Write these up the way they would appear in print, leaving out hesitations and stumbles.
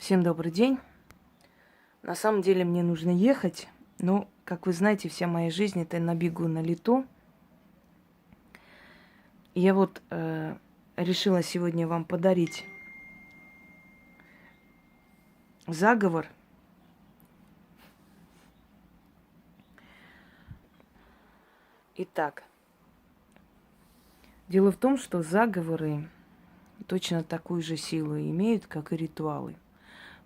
Всем добрый день. На самом деле мне нужно ехать, но, как вы знаете, вся моя жизнь это на бегу, на лету. И я решила сегодня вам подарить заговор. Итак, дело в том, что заговоры точно такую же силу имеют, как и ритуалы.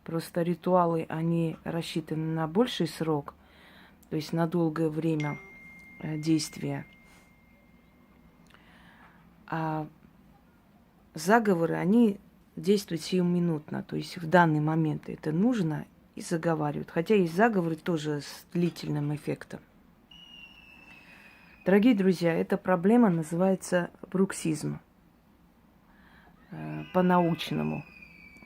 Просто ритуалы, они рассчитаны на больший срок, то есть на долгое время действия. А заговоры, они действуют сиюминутно, то есть в данный момент это нужно и заговаривают. Хотя есть заговоры тоже с длительным эффектом. Дорогие друзья, эта проблема называется бруксизм по-научному.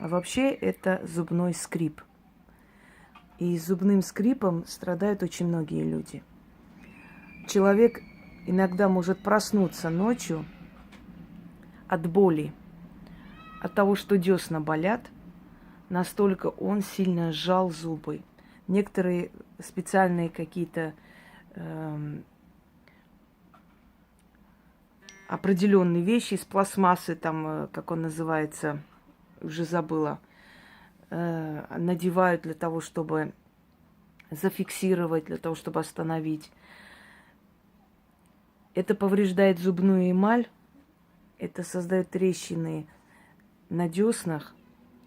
А вообще это зубной скрип. И зубным скрипом страдают очень многие люди. Человек иногда может проснуться ночью от боли, от того, что десна болят, настолько он сильно сжал зубы. Некоторые специальные какие-то определенные вещи из пластмассы, там, как он называется, уже забыла, надевают для того, чтобы зафиксировать, для того, чтобы остановить. Это повреждает зубную эмаль, это создает трещины на деснах,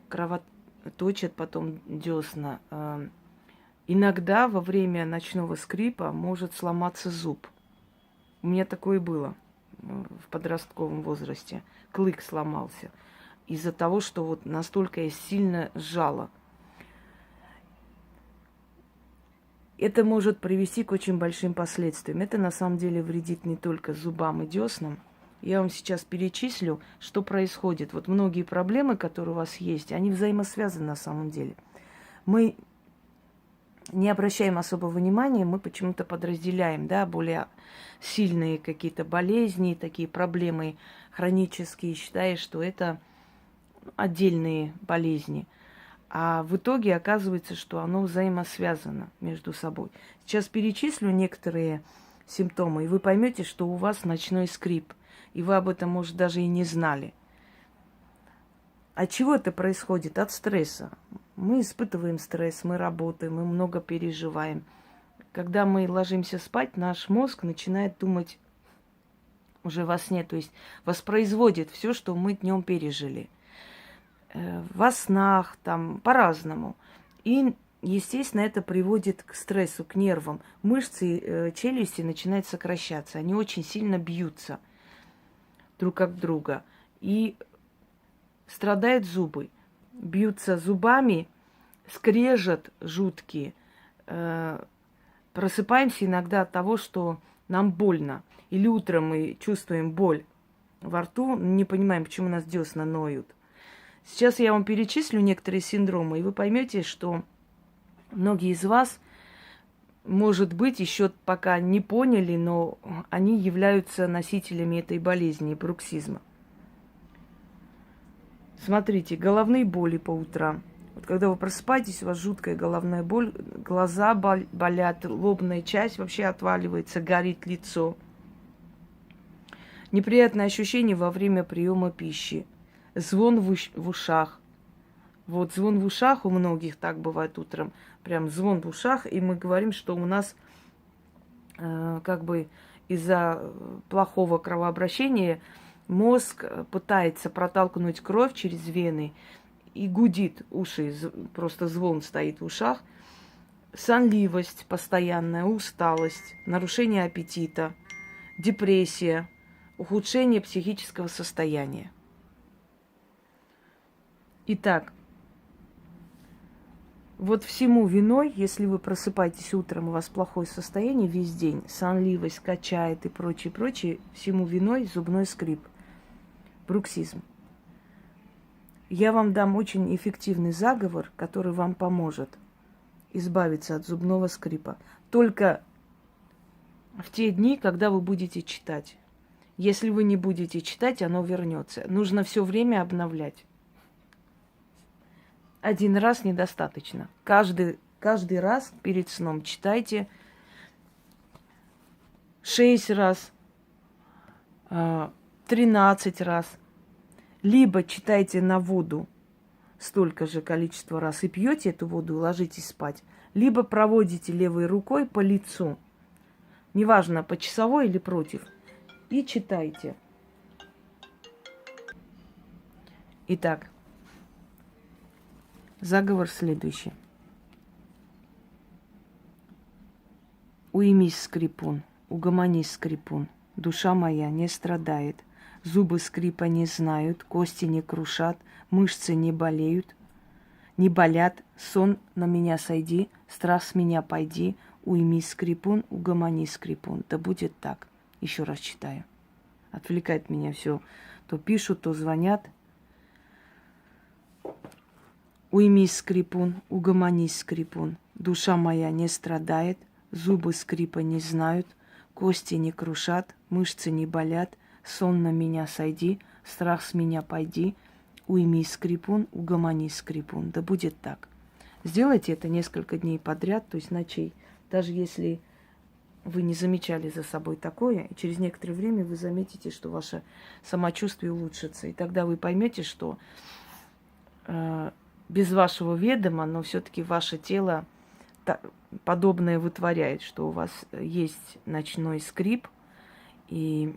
кровоточат потом десна. Иногда во время ночного скрипа может сломаться зуб. У меня такое было в подростковом возрасте. Клык сломался из-за того, что вот настолько я сильно сжала. Это может привести к очень большим последствиям. Это на самом деле вредит не только зубам и деснам. Я вам сейчас перечислю, что происходит. Вот многие проблемы, которые у вас есть, они взаимосвязаны на самом деле. Мы не обращаем особого внимания, мы почему-то подразделяем, да, более сильные какие-то болезни, такие проблемы хронические, считая, что это отдельные болезни. А в итоге оказывается, что оно взаимосвязано между собой. Сейчас перечислю некоторые симптомы, и вы поймете, что у вас ночной скрип, и вы об этом, может, даже и не знали. От чего это происходит? От стресса. Мы испытываем стресс, мы работаем, мы много переживаем. Когда мы ложимся спать, наш мозг начинает думать уже во сне, то есть воспроизводит все, что мы днем пережили. Во снах, там, по-разному. И, естественно, это приводит к стрессу, к нервам. Мышцы челюсти начинают сокращаться. Они очень сильно бьются друг об друга. И страдают зубы. Бьются зубами, скрежет жуткие. Просыпаемся иногда от того, что нам больно. Или утром мы чувствуем боль во рту, не понимаем, почему у нас десна ноют. Сейчас я вам перечислю некоторые синдромы, и вы поймете, что многие из вас, может быть, еще пока не поняли, но они являются носителями этой болезни, бруксизма. Смотрите, головные боли по утрам. Вот когда вы просыпаетесь, у вас жуткая головная боль, глаза болят, лобная часть вообще отваливается, горит лицо. Неприятное ощущение во время приема пищи. Звон в ушах. Вот звон в ушах у многих так бывает утром. Прям звон в ушах, и мы говорим, что у нас как бы из-за плохого кровообращения мозг пытается протолкнуть кровь через вены и гудит уши, просто звон стоит в ушах. Сонливость постоянная, усталость, нарушение аппетита, депрессия, ухудшение психического состояния. Итак, вот всему виной, если вы просыпаетесь утром, у вас плохое состояние весь день, сонливость качает и прочее, прочее, всему виной зубной скрип, бруксизм. Я вам дам очень эффективный заговор, который вам поможет избавиться от зубного скрипа. Только в те дни, когда вы будете читать. Если вы не будете читать, оно вернется. Нужно все время обновлять. Один раз недостаточно. Каждый раз перед сном читайте 6 раз, 13 раз. Либо читайте на воду столько же количество раз и пьете эту воду и ложитесь спать. Либо проводите левой рукой по лицу. Неважно, по часовой или против. И читайте. Итак, заговор следующий. Уймись, скрипун, угомонись, скрипун. Душа моя не страдает. Зубы скрипа не знают, кости не крушат, мышцы не болеют, не болят. Сон на меня сойди, страх с меня пойди. Уймись, скрипун, угомонись, скрипун. Да будет так. Еще раз читаю. Отвлекает меня все. То пишут, то звонят. Уймись, скрипун, угомонись, скрипун. Душа моя не страдает, зубы скрипа не знают, кости не крушат, мышцы не болят. Сон на меня сойди, страх с меня пойди. Уймись, скрипун, угомонись, скрипун. Да будет так. Сделайте это несколько дней подряд, то есть ночей. Даже если вы не замечали за собой такое, и через некоторое время вы заметите, что ваше самочувствие улучшится. И тогда вы поймете, что без вашего ведома, но все-таки ваше тело подобное вытворяет, что у вас есть ночной скрип, и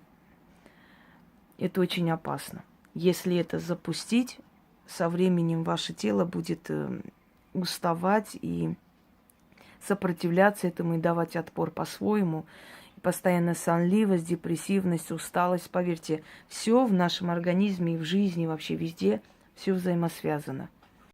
это очень опасно. Если это запустить, со временем ваше тело будет уставать и сопротивляться этому и давать отпор по-своему. Постоянная сонливость, депрессивность, усталость. Поверьте, все в нашем организме и в жизни, вообще везде, все взаимосвязано.